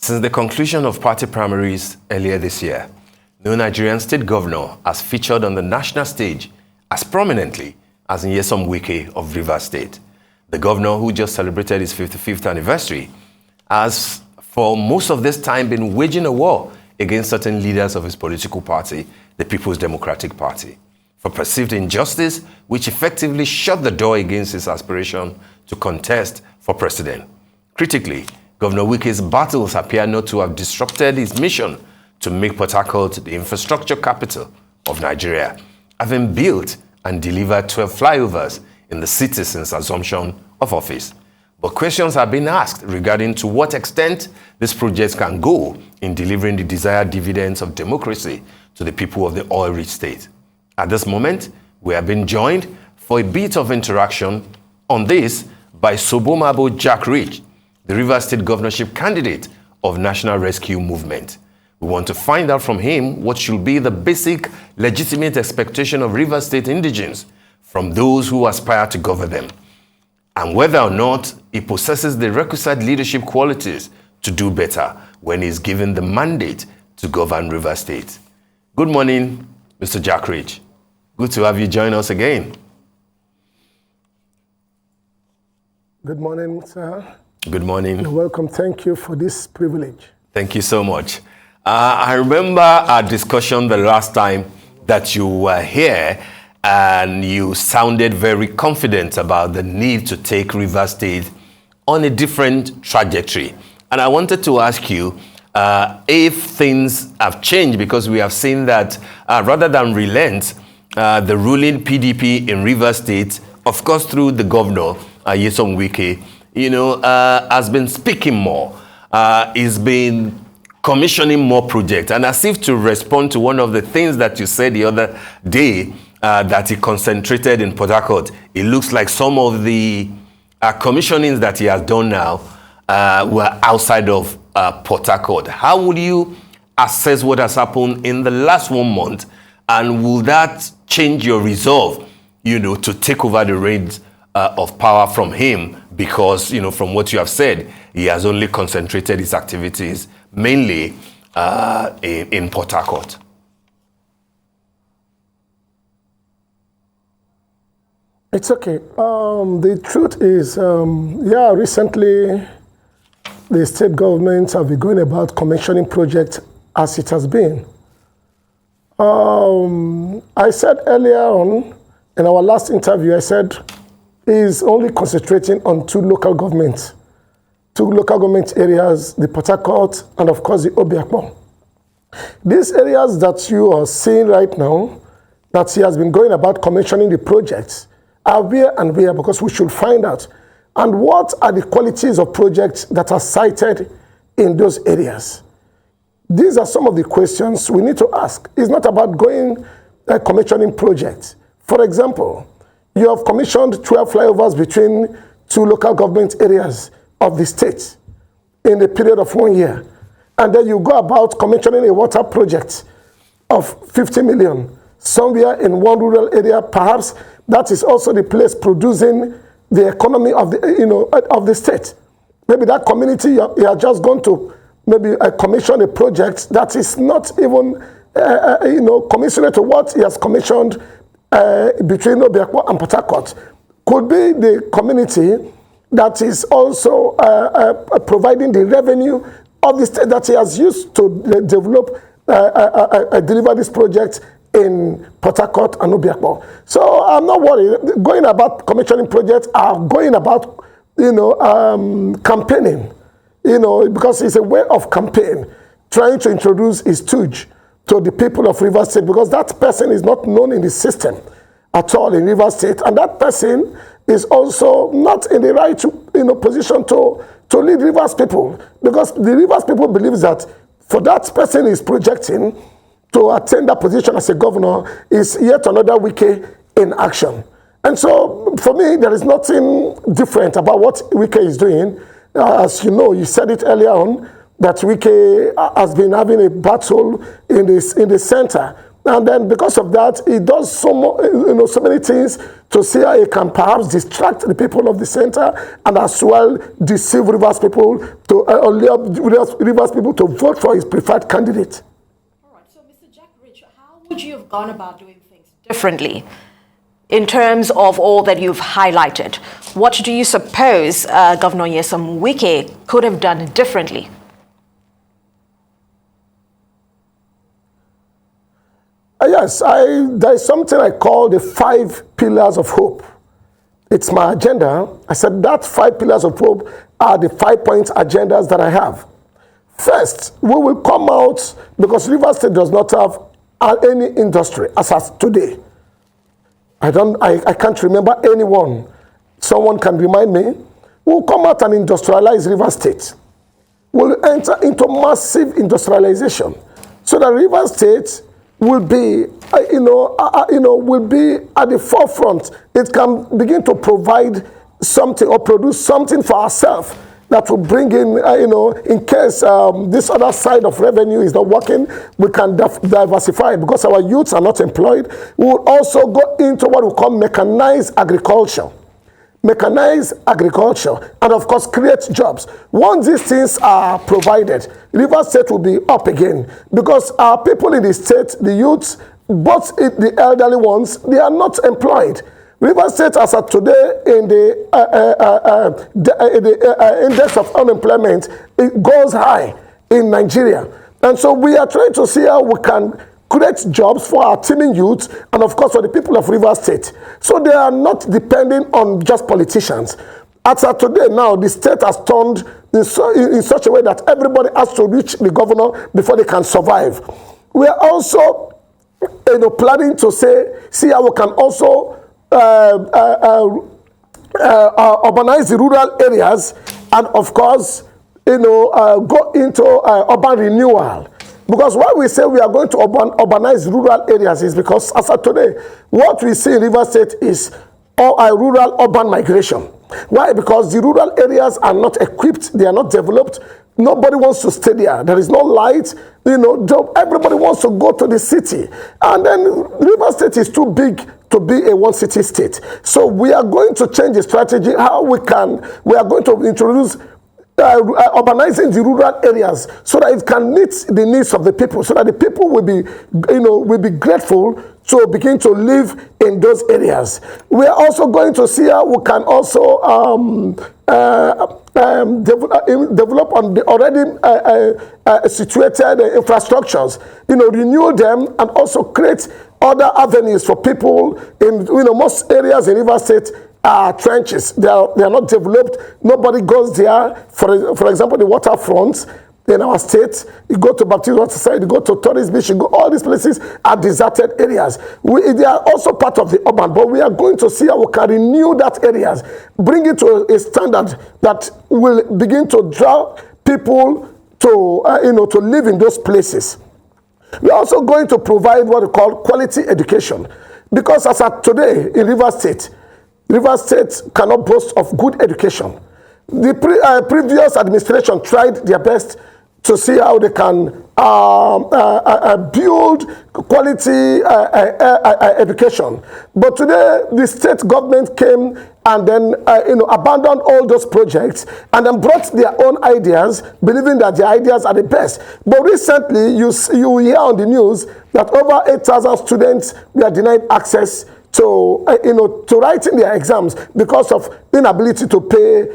Since the conclusion of party primaries earlier this year, no Nigerian state governor has featured on the national stage as prominently as Nyesom Wike of Rivers State. The governor, who just celebrated his 55th anniversary, has for most of this time been waging a war against certain leaders of his political party, the People's Democratic Party, for perceived injustice, which effectively shut the door against his aspiration to contest for president. Critically, Governor Wike's battles appear not to have disrupted his mission to make Port Harcourt the infrastructure capital of Nigeria, having built and delivered 12 flyovers in the city since assumption of office. But questions have been asked regarding to what extent these projects can go in delivering the desired dividends of democracy to the people of the oil-rich state. At this moment, we have been joined for a bit of interaction on this by Sobomabo Jack Rich, the Rivers State governorship candidate of National Rescue Movement. We want to find out from him what should be the basic legitimate expectation of Rivers State indigents from those who aspire to govern them, and whether or not he possesses the requisite leadership qualities to do better when he is given the mandate to govern Rivers State. Good morning, Mr. Jack Rich. Good to have you join us again. Good morning, sir. Good morning. You're welcome. Thank you for this privilege. Thank you so much. I remember our discussion the last time that you were here, and you sounded very confident about the need to take Rivers State on a different trajectory. And I wanted to ask you if things have changed, because we have seen that rather than relent, the ruling PDP in Rivers State, of course through the governor, Nyesom Wike, has been speaking more, has been commissioning more projects. And as if to respond to one of the things that you said the other day, that he concentrated in Port Harcourt, it looks like some of the commissionings that he has done now were outside of Port Harcourt. How would you assess what has happened in the last 1 month, and will that change your resolve, to take over the reins of power from him? Because, from what you have said, he has only concentrated his activities mainly in Port Harcourt. It's okay. The truth is, recently the state governments have been going about commissioning projects as it has been. I said earlier on, in our last interview, I said he's only concentrating on two local government areas, the Port Harcourt and of course the Obiakpon. These areas that you are seeing right now, that he has been going about commissioning the projects, are where and where, because we should find out. And what are the qualities of projects that are cited in those areas? These are some of the questions we need to ask. It's not about going commissioning projects. For example, you have commissioned 12 flyovers between two local government areas of the state in a period of 1 year. And then you go about commissioning a water project of 50 million somewhere in one rural area. Perhaps that is also the place producing the economy of the of the state. Maybe that community you are just going to maybe commission a project that is not even commissioned to what he has commissioned between Obiakpon and Port Harcourt. Could be the community that is also providing the revenue of the state that he has used to develop, deliver this project in Port Harcourt and Urbanize. So I'm not worried. Going about commissioning projects are going about, campaigning, because it's a way of campaign, trying to introduce his stooge to the people of Rivers State, because that person is not known in the system at all in Rivers State, and that person is also not in the right position to lead Rivers people, because the Rivers people believe that for that person is projecting to attain that position as a governor is yet another Wike in action. And so for me, there is nothing different about what Wike is doing. As you know, you said it earlier on, that Wike has been having a battle in the center And then because of that, he does so many things to see how he can perhaps distract the people of the center and as well deceive Rivers people to Rivers people to vote for his preferred candidate. All right. So, Mr. Jack Rich, how would you have gone about doing things differently in terms of all that you've highlighted? What do you suppose Governor Nyesom Wike could have done differently? Yes, there is something I call the 5 pillars of hope. It's my agenda. I said that 5 pillars of hope are the 5-point agendas that I have. First, we will come out because Rivers State does not have any industry as of today. I can't remember anyone. Someone can remind me. We'll come out and industrialize Rivers State. We'll enter into massive industrialization so that Rivers State will be, will be at the forefront. It can begin to provide something or produce something for ourselves that will bring in, in case this other side of revenue is not working, we can diversify because our youths are not employed. We will also go into what we call mechanized agriculture. Mechanize agriculture, and of course create jobs. Once these things are provided, Rivers State will be up again because our people in the state, the youths, both the elderly ones, they are not employed. Rivers State, as of today, in the index of unemployment, it goes high in Nigeria. And so we are trying to see how we can create jobs for our teeming youth and of course for the people of Rivers State. So they are not depending on just politicians. As of today now, the state has turned in such a way that everybody has to reach the governor before they can survive. We are also planning to see how we can also urbanize the rural areas and of course go into urban renewal. Because why we say we are going to urbanize rural areas is because as of today, what we see in Rivers State is rural urban migration. Why? Because the rural areas are not equipped, they are not developed. Nobody wants to stay there. There is no light, everybody wants to go to the city. And then Rivers State is too big to be a one-city state. So we are going to change the strategy, we are going to introduce urbanizing the rural areas so that it can meet the needs of the people, so that the people will be grateful to begin to live in those areas. We are also going to see how we can also develop on the already situated infrastructures, renew them and also create other avenues for people in most areas in Rivers State. Trenches. They are not developed. Nobody goes there. For example, the waterfronts in our state. You go to Baptist Water Side, you go to Torres Beach, all these places are deserted areas. They are also part of the urban, but we are going to see how we can renew that areas, bring it to a standard that will begin to draw people to live in those places. We are also going to provide what we call quality education, because as of today in Rivers State cannot boast of good education. The previous administration tried their best to see how they can build quality education. But today, the state government came and then abandoned all those projects and then brought their own ideas, believing that their ideas are the best. But recently, you hear on the news that over 8,000 students were denied access to writing their exams because of inability to pay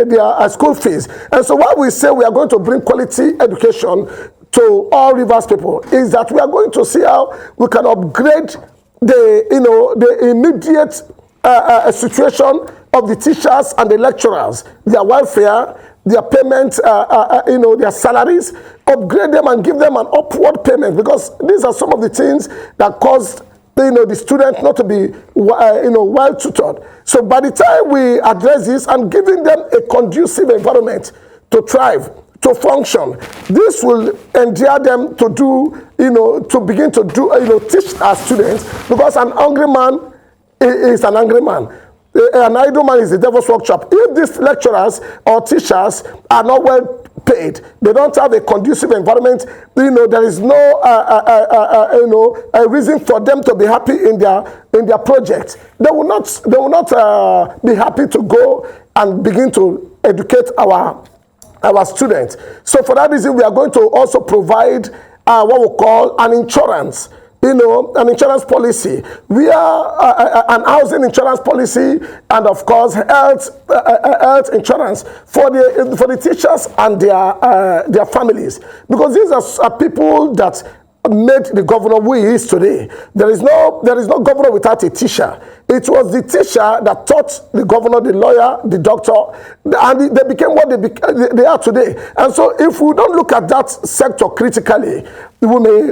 their school fees. And so what we say we are going to bring quality education to all Rivers people is that we are going to see how we can upgrade the immediate situation of the teachers and the lecturers, their welfare, their payment, their salaries, upgrade them and give them an upward payment, because these are some of the things that caused the student not to be well tutored. So by the time we address this and giving them a conducive environment to thrive, to function, this will endear them to begin to teach our students, because an hungry man is an angry man. An idle man is the devil's workshop. If these lecturers or teachers are not well paid. They don't have a conducive environment. There is no a reason for them to be happy in their project. They will not be happy to go and begin to educate our students. So for that reason, we are going to also provide what we call an insurance. An insurance policy. We are an housing insurance policy, and of course, health insurance for the teachers and their families, because these are people that made the governor who he is today. There is no governor without a teacher. It was the teacher that taught the governor, the lawyer, the doctor, and they became what they are today. And so if we don't look at that sector critically, we may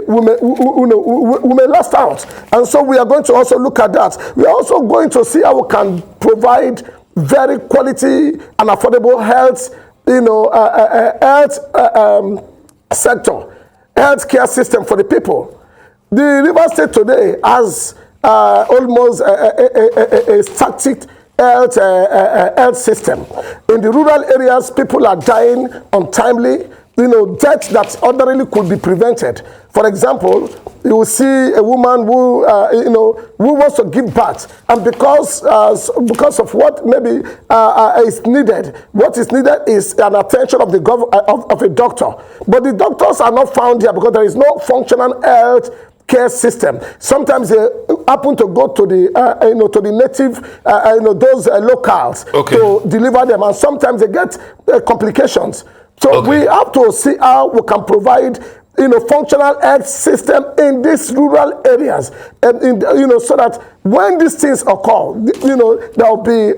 last out. And so we are going to also look at that. We are also going to see how we can provide very quality and affordable health, sector. Healthcare system for the people. The River State today has almost a static health system. In the rural areas, people are dying untimely. Deaths that ordinarily could be prevented. For example, you will see a woman who wants to give birth, and because of what maybe is needed, what is needed is an attention of a doctor. But the doctors are not found here because there is no functional health care system. Sometimes they happen to go to the native those locals to deliver them, and sometimes they get complications. So we have to see how we can provide functional health system in these rural areas, and so that when these things occur, there will be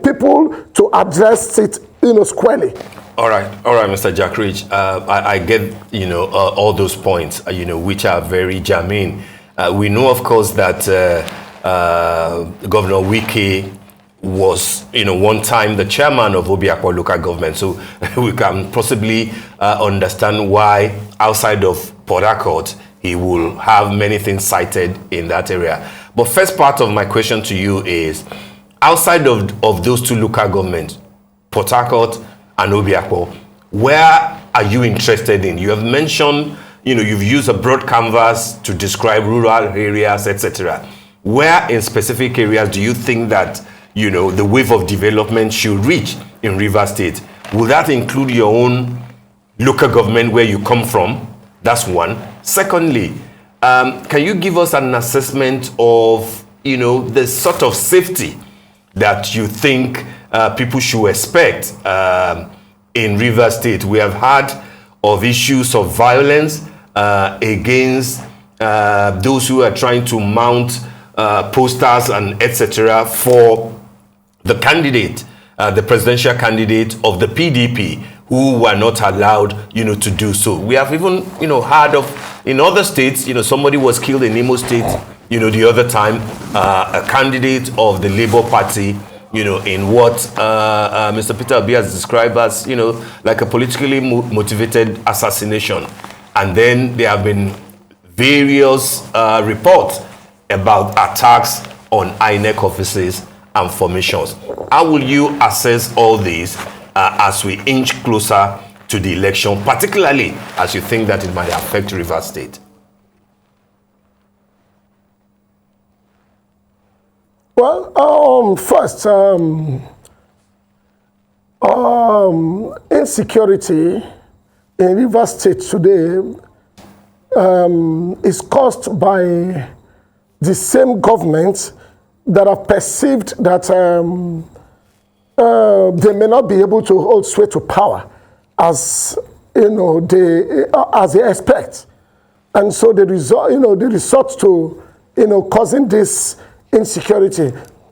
people to address it squarely. All right, Mr. Jack Rich. I get all those points which are very germane. We know, of course, that Governor Wike was one time the chairman of Obiakpo local government, so we can possibly understand why outside of Port Harcourt he will have many things cited in that area. But first part of my question to you is, outside of those two local governments, Port Harcourt and Obiakpo, where are you interested in? You have mentioned you've used a broad canvas to describe rural areas, etc. Where in specific areas do you think that the wave of development should reach in Rivers State? Will that include your own local government where you come from? That's one. Secondly, can you give us an assessment of, the sort of safety that you think people should expect in Rivers State? We have heard of issues of violence against those who are trying to mount posters and etc. for the candidate, the presidential candidate of the PDP, who were not allowed, to do so. We have even, heard of in other states, somebody was killed in Imo State, the other time, a candidate of the Labour Party, in what Mr. Peter Obi has described as, like a politically motivated assassination. And then there have been various reports about attacks on INEC offices and formations. How will you assess all these as we inch closer to the election, particularly as you think that it might affect Rivers State? Well, first, insecurity in Rivers State today is caused by the same government that are perceived that they may not be able to hold sway to power as they expect, and so they resort to causing this insecurity.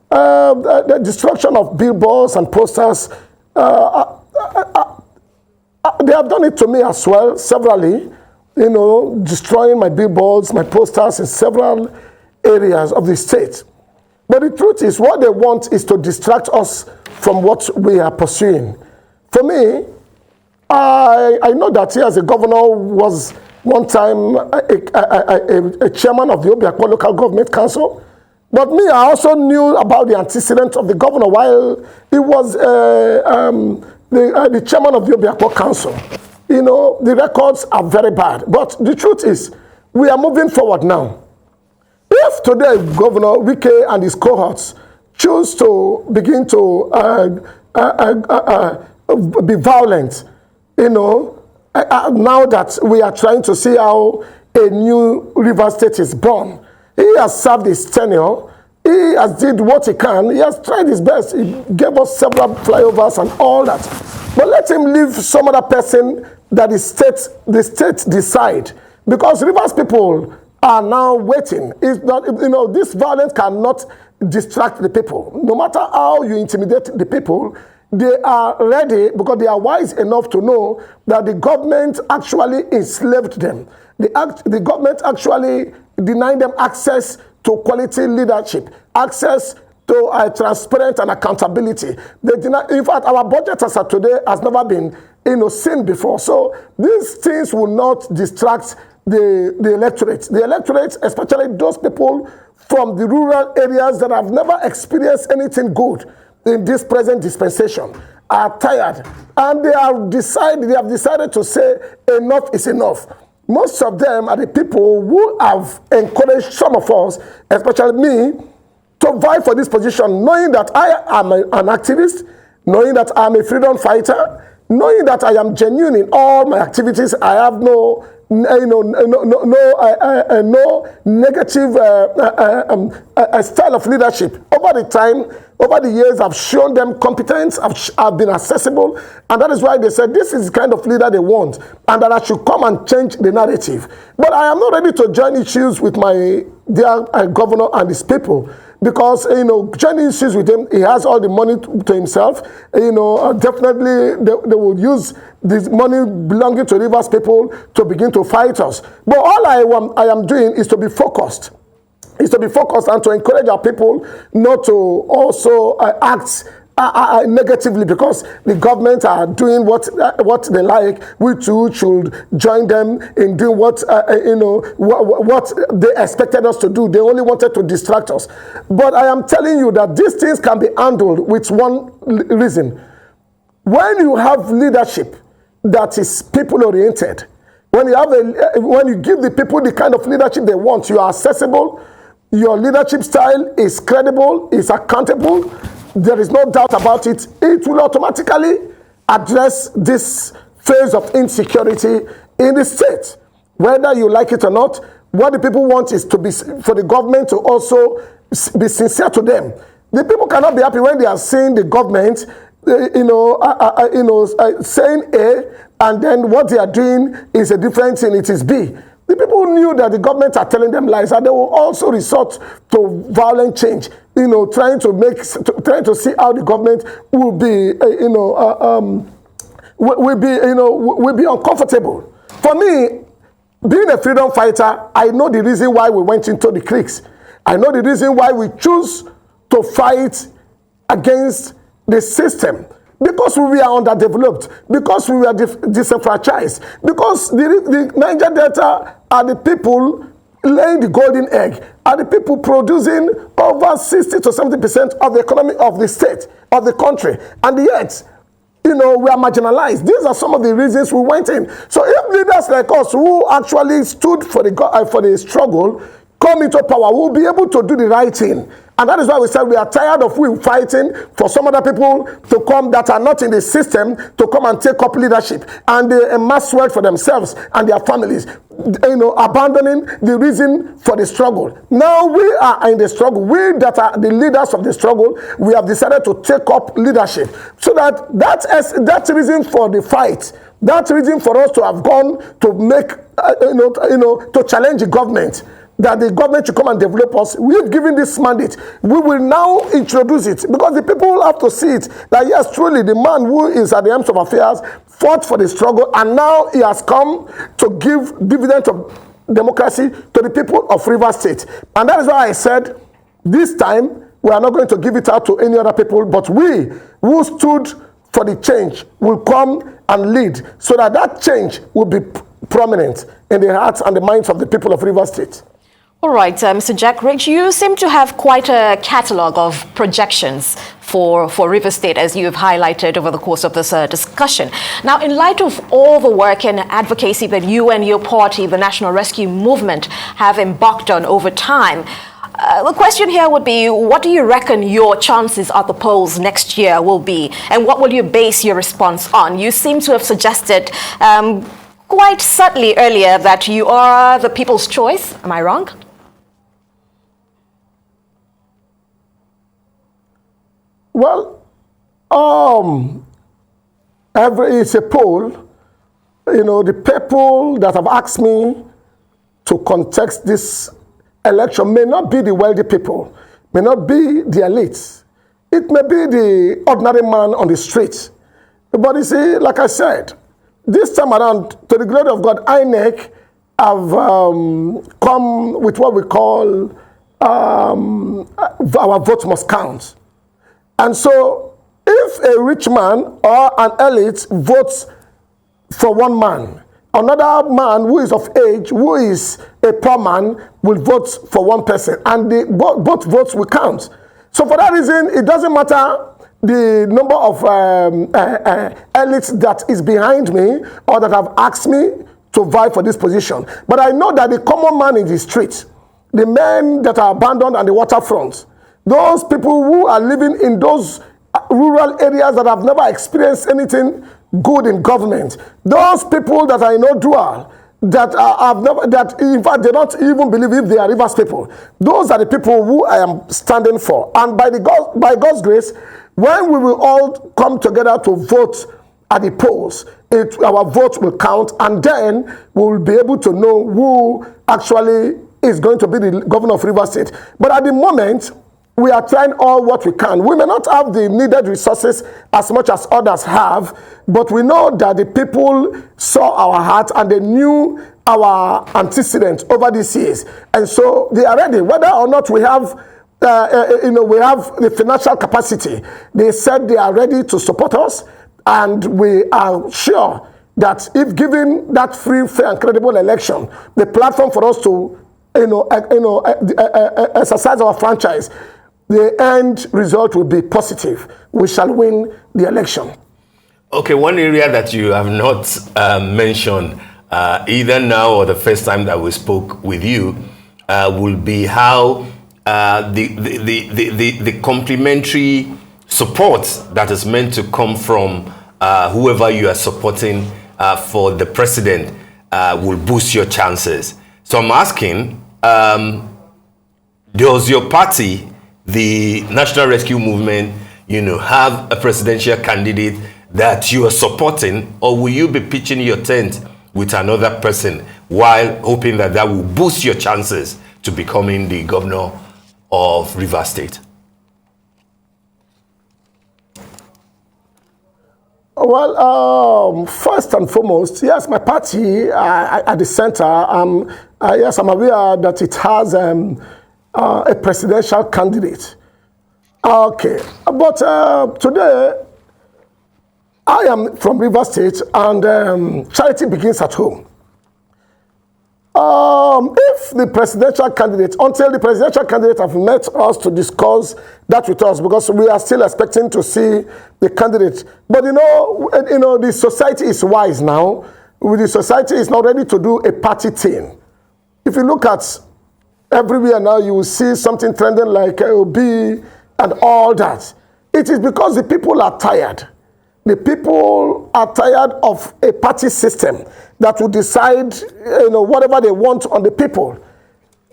The destruction of billboards and posters. They have done it to me as well, severally. Destroying my billboards, my posters in several areas of the state. But the truth is, what they want is to distract us from what we are pursuing. For me, I know that he, as a governor, was one time a chairman of the Obiakpo Local Government Council. But me, I also knew about the antecedents of the governor while he was the chairman of the Obiakpo Council. You know, the records are very bad. But the truth is, we are moving forward now. If today Governor Wike and his cohorts choose to begin to be violent, you know, now that we are trying to see how a new River State is born, he has served his tenure. He has did what he can. He has tried his best. He gave us several flyovers and all that. But let him leave some other person that the state decide. Because Rivers people are now waiting. It's not, you know, this violence cannot distract the people. No matter how you intimidate the people, they are ready because they are wise enough to know that the government actually enslaved them. The government actually denied them access to quality leadership, access to transparent and accountability. They deny, in fact, our budget as of today has never been, you know, seen before. So these things will not distract the electorate. The electorate, especially those people from the rural areas that have never experienced anything good in this present dispensation, are tired, and they have decided to say enough is enough. Most of them are the people who have encouraged some of us, especially me, to vie for this position, knowing that I am an activist, knowing that I'm a freedom fighter, knowing that I am genuine in all my activities. I have no negative style of leadership. Over the years, I've shown them competence, I've been accessible, and that is why they said this is the kind of leader they want, and that I should come and change the narrative. But I am not ready to join issues with my dear governor and his people, because, you know, joining issues with him, he has all the money to himself. You know, definitely they will use this money belonging to Rivers people to begin to fight us. But all I am doing is to be focused. Is to be focused and to encourage our people not to also act negatively, because the government are doing what they like. We too should join them in doing what what they expected us to do. They only wanted to distract us. But I am telling you that these things can be handled with one reason. When you have leadership that is people oriented, when you give the people the kind of leadership they want, you are accessible. Your leadership style is credible, is accountable. There is no doubt about it. It will automatically address this phase of insecurity in the state. Whether you like it or not, what the people want is for the government to also be sincere to them. The people cannot be happy when they are seeing the government, saying A, and then what they are doing is a different thing. It is B. The people knew that the government are telling them lies, and they will also resort to violent change. You know, trying to see how the government will be, will be uncomfortable. For me, being a freedom fighter, I know the reason why we went into the creeks. I know the reason why we choose to fight against the system. Because we were underdeveloped, because we were disenfranchised, because the Niger Delta are the people laying the golden egg, are the people producing over 60 to 70% of the economy of the state, of the country. And yet, you know, we are marginalized. These are some of the reasons we went in. So if leaders like us who actually stood for the struggle come into power, we'll be able to do the right thing. And that is why we said we are tired of fighting for some other people to come that are not in the system to come and take up leadership, and they amass wealth for themselves and their families, abandoning the reason for the struggle. Now we are in the struggle. We that are the leaders of the struggle, we have decided to take up leadership, so that reason for the fight, that reason for us to have gone to make, to challenge the government, that the government should come and develop us. We've given this mandate. We will now introduce it, because the people have to see it, that yes, truly, the man who is at the helm of affairs fought for the struggle, and now he has come to give dividend of democracy to the people of Rivers State. And that is why I said, this time, we are not going to give it out to any other people, but we who stood for the change will come and lead, so that change will be prominent in the hearts and the minds of the people of Rivers State. All right, Mr. Jack Rich, you seem to have quite a catalogue of projections for River State, as you have highlighted over the course of this discussion. Now, in light of all the work and advocacy that you and your party, the National Rescue Movement, have embarked on over time, the question here would be, what do you reckon your chances at the polls next year will be? And what will you base your response on? You seem to have suggested quite subtly earlier that you are the people's choice. Am I wrong? Well, it's a poll. You know, the people that have asked me to contest this election may not be the wealthy people, may not be the elites. It may be the ordinary man on the street. But you see, like I said, this time around, to the glory of God, INEC have come with what we call our vote must count. And so, if a rich man or an elite votes for one man, another man who is of age, who is a poor man, will vote for one person, and both votes will count. So for that reason, it doesn't matter the number of elites that is behind me or that have asked me to vie for this position. But I know that the common man in the street, the men that are abandoned on the waterfront, those people who are living in those rural areas that have never experienced anything good in government, those people that I know dual, that have never, that in fact they don't even believe if they are Rivers people, those are the people who I am standing for. And by God's grace, when we will all come together to vote at the polls, our vote will count, and then we will be able to know who actually is going to be the governor of Rivers State. But at the moment, we are trying all what we can. We may not have the needed resources as much as others have, but we know that the people saw our heart and they knew our antecedents over these years. And so they are ready. Whether or not we have, we have the financial capacity, they said they are ready to support us. And we are sure that if given that free, fair, and credible election, the platform for us to exercise our franchise, the end result will be positive. We shall win the election. Okay, one area that you have not mentioned, either now or the first time that we spoke with you, will be how the complementary support that is meant to come from whoever you are supporting for the president will boost your chances. So I'm asking, does your party, the National Rescue Movement, have a presidential candidate that you are supporting, or will you be pitching your tent with another person while hoping that will boost your chances to becoming the governor of Rivers State? Well, first and foremost, yes, my party at the center, yes, I'm aware that it has a presidential candidate. Okay, but today, I am from Rivers State, and charity begins at home. If the presidential candidate, until the presidential candidate have met us to discuss that with us, because we are still expecting to see the candidate. But the society is wise now. The society is not ready to do a party thing. If you look at everywhere now, you will see something trending like OB and all that. It is because the people are tired. The people are tired of a party system that will decide, whatever they want on the people.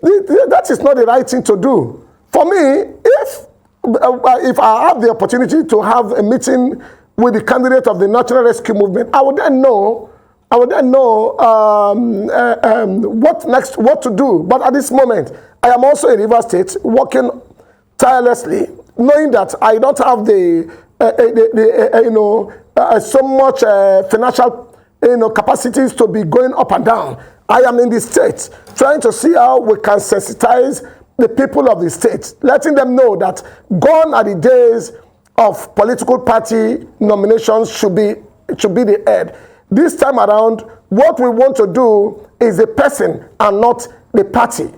That is not the right thing to do. For me, if I have the opportunity to have a meeting with the candidate of the National Rescue Movement, I would then know what to do. But at this moment, I am also in Rivers State working tirelessly, knowing that I don't have so much financial capacities to be going up and down. I am in the state trying to see how we can sensitize the people of the state, letting them know that gone are the days of political party nominations should be the head. This time around, what we want to do is the person and not the party.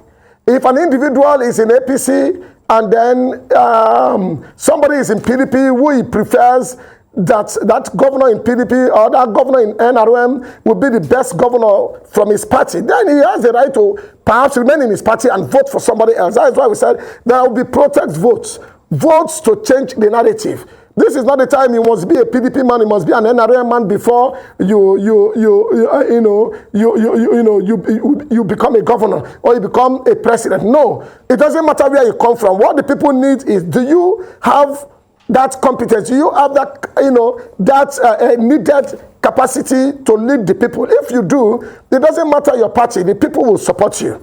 If an individual is in APC and then somebody is in PDP who he prefers, that governor in PDP or that governor in NRM will be the best governor from his party, then he has the right to perhaps remain in his party and vote for somebody else. That is why we said there will be protest votes to change the narrative. This is not the time you must be a PDP man, you must be an NRM man before you become a governor or you become a president. No, it doesn't matter where you come from. What the people need is, do you have that competence? Do you have that, needed capacity to lead the people? If you do, it doesn't matter your party, the people will support you.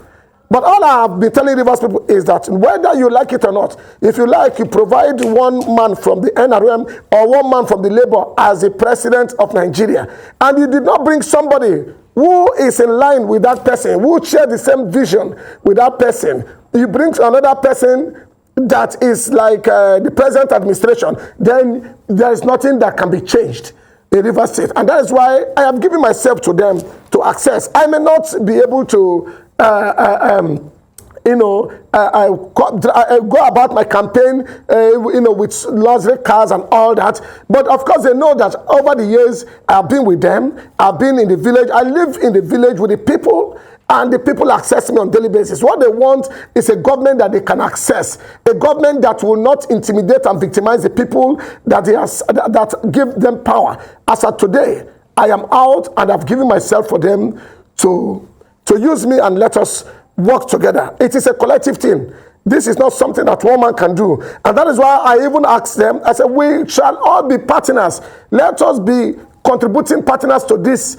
But all I have been telling Rivers people is that whether you like it or not, if you like, you provide one man from the NRM or one man from the Labour as the president of Nigeria, and you did not bring somebody who is in line with that person, who share the same vision with that person, you bring another person that is like the present administration, then there is nothing that can be changed in Rivers State. And that is why I have given myself to them to access. I may not be able to I go about my campaign, with luxury cars and all that. But of course, they know that over the years, I've been with them. I've been in the village. I live in the village with the people, and the people access me on a daily basis. What they want is a government that they can access, a government that will not intimidate and victimize the people that give them power. As of today, I am out and I've given myself for them to use me and let us work together. It is a collective thing. This is not something that one man can do. And that is why I even asked them, I said, we shall all be partners. Let us be contributing partners to this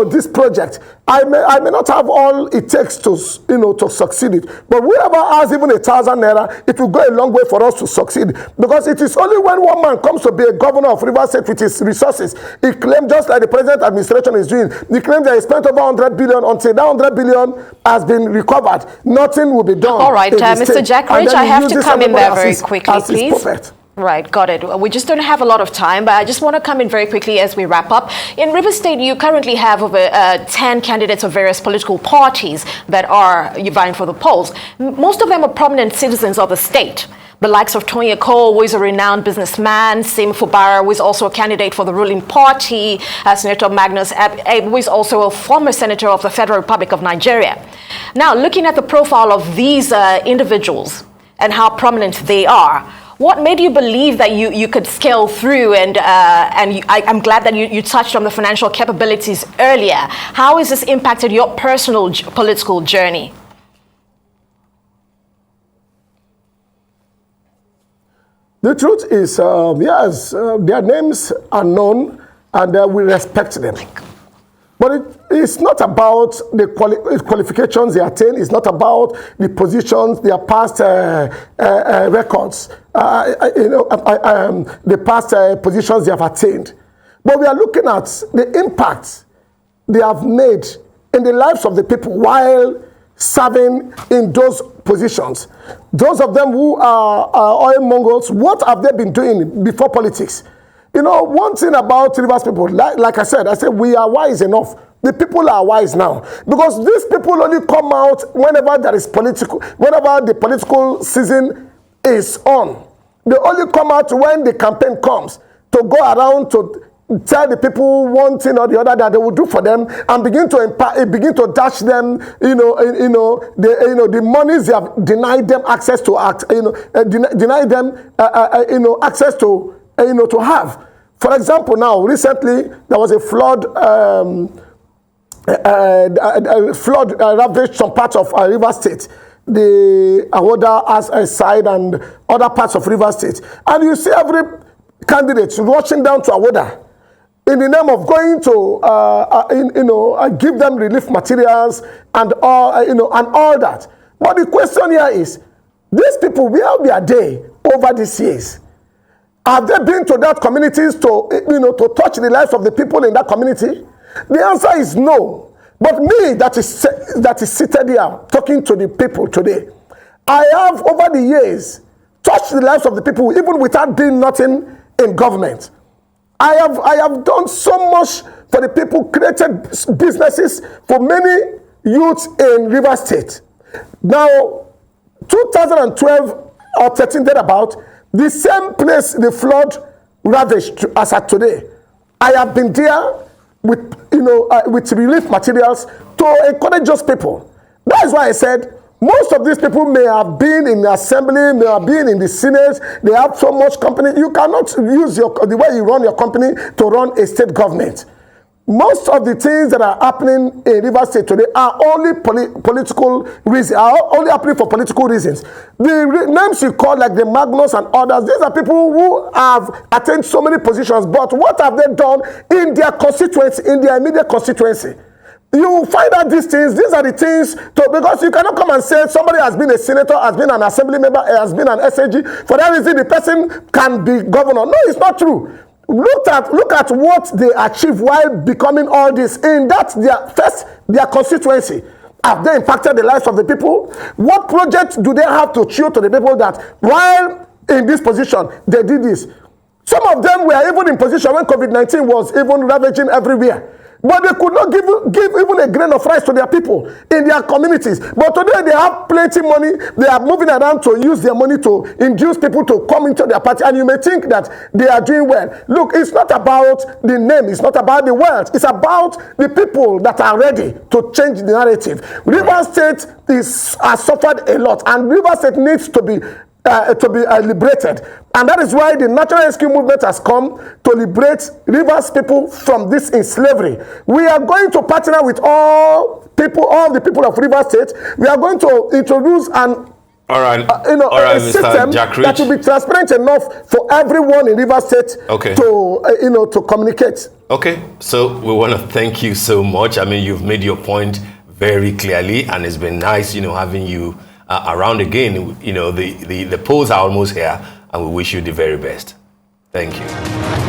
this project. I may not have all it takes to succeed it, but whoever has even 1,000 naira, it will go a long way for us to succeed. Because it is only when one man comes to be a governor of Rivers State with his resources, he claims, just like the present administration is doing, he claims that he spent over 100 billion. Until that 100 billion has been recovered, nothing will be done. All right, Mr. Jack Rich, I have to come in there very quickly, please. Right, got it. We just don't have a lot of time, but I just want to come in very quickly as we wrap up. In Rivers State, you currently have over 10 candidates of various political parties that are vying for the polls. Most of them are prominent citizens of the state. The likes of Tonya Cole, who is a renowned businessman, Sim Fubara, who is also a candidate for the ruling party, Senator Magnus Abe, who is also a former senator of the Federal Republic of Nigeria. Now, looking at the profile of these individuals and how prominent they are, what made you believe that you could scale through? And I'm glad that you touched on the financial capabilities earlier. How has this impacted your personal political journey? The truth is, yes, their names are known and we respect them. But it's not about the qualifications they attain. It's not about the positions, their past records, the past positions they have attained. But we are looking at the impact they have made in the lives of the people while serving in those positions. Those of them who are oil mongols, what have they been doing before politics? One thing about Rivers people, like I said, we are wise enough. The people are wise now. Because these people only come out whenever the political season is on. They only come out when the campaign comes to go around to tell the people one thing or the other that they will do for them and begin to dash them, the monies they have denied them access to deny them, access to, to have. For example, now, recently, there was a flood ravaged some parts of Rivers State, the Awoda side and other parts of Rivers State. And you see every candidate rushing down to Awoda in the name of going to, give them relief materials and all, and all that. But the question here is, these people, where were they over these years? Have they been to that communities to touch the lives of the people in that community? The answer is no. But me, that is seated here talking to the people today, I have over the years touched the lives of the people even without doing nothing in government. I have done so much for the people, created businesses for many youths in Rivers State. Now, 2012 or 13 thereabout, the same place the flood ravaged as at today. I have been there with, with relief materials to encourage those people. That is why I said, most of these people may have been in the assembly, may have been in the Senate, they have so much company. You cannot use the way you run your company to run a state government. Most of the things that are happening in Rivers State today are only political reasons, are only happening for political reasons. The names you call, like the Magnus and others, these are people who have attained so many positions, but what have they done in their constituency, in their immediate constituency? You find out these things. These are the things because you cannot come and say somebody has been a senator, has been an assembly member, has been an SAG. For that reason, the person can be governor. No, it's not true. Look at what they achieved while becoming all this in their constituency. Have they impacted the lives of the people? What projects do they have to show to the people that while in this position they did this? Some of them were even in position when COVID-19 was even ravaging everywhere. But they could not give even a grain of rice to their people in their communities. But today they have plenty money. They are moving around to use their money to induce people to come into their party. And you may think that they are doing well. Look, it's not about the name. It's not about the wealth. It's about the people that are ready to change the narrative. Rivers State has suffered a lot. And Rivers State needs to be liberated. And that is why the National Rescue Movement has come to liberate Rivers people from this in slavery. We are going to partner with all the people of Rivers State. We are going to introduce a system that will be transparent enough for everyone in Rivers State to communicate. Okay, so we want to thank you so much. I mean, you've made your point very clearly, and it's been nice, having you around again. The polls are almost here, and we wish you the very best. Thank you.